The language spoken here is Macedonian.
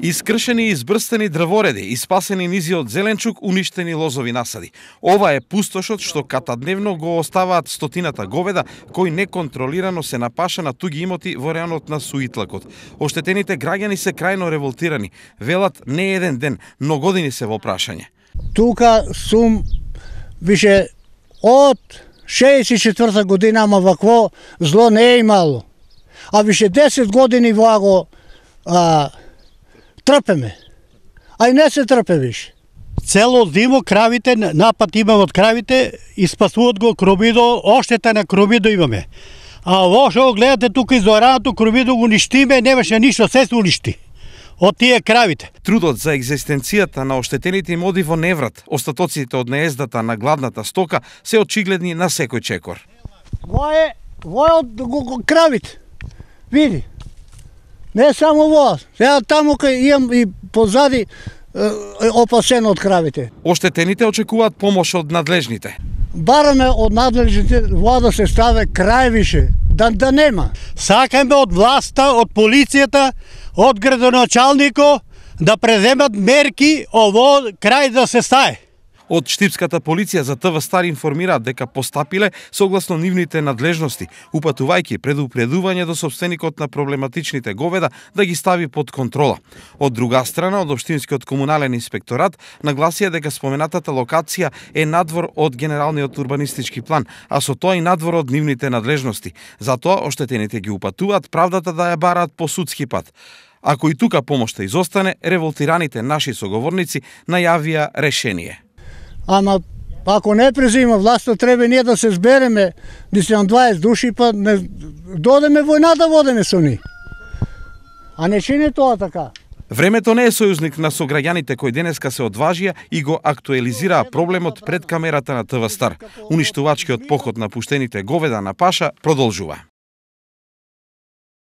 Искршени и избрстени дрвореди, испасени низи од зеленчук, уништени лозови насади. Ова е пустошот што катадневно го оставаат стотината говеда кои неконтролирано се напаша на туги имоти во районот на Суитлакот. Оштетените граѓани се крајно револтирани. Велат не еден ден, но години се во прашање. Тука сум више од 64 година, ама вакво зло не е имало. А више 10 години ваго трпеме. А и не се трпе више. Цело зимо кравите, напад имаме од кравите, и спасуват го кромидо, оштета на кромидо имаме. А лошо гледате тука изораното, кромидо го уништиме, немаше ништо, се се уништи од тие кравите. Трудот за екзистенцијата на оштетените имоди во неврат, остатоците од неездата на гладната стока се очигледни на секој чекор. Во е од кравите. Види. Не само во. Сега таму кај имам и позади опасено од кравите. Оштетените очекуваат помош од надлежните. Бараме од надлежните вода се ставе крај више, да нема. Сакаме од власта, од полицијата, од градоначалнико да преземат мерки ово крај да се стае. Од Штипската полиција за ТВ Стар информираат дека постапиле согласно нивните надлежности, упатувајќи предупредување до сопственикот на проблематичните говеда да ги стави под контрола. Од друга страна, од Општинскиот комунален инспекторат нагласија дека споменатата локација е надвор од генералниот урбанистички план, а со тоа и надвор од нивните надлежности. Затоа оштетените ги упатуваат правдата да ја бараат по судски пат. Ако и тука помошта изостане, револтираните наши соговорници најавија решение. Ама ако не презима власта, треба ние да се збереме, да се на 20 души, па не додеме војна да водеме со ни. А не чини тоа така. Времето не е сојузник на сограѓаните кои денеска се одважија и го актуализираа проблемот пред камерата на ТВ Стар. Уништувачкиот поход на пуштените говеда на паша продолжува.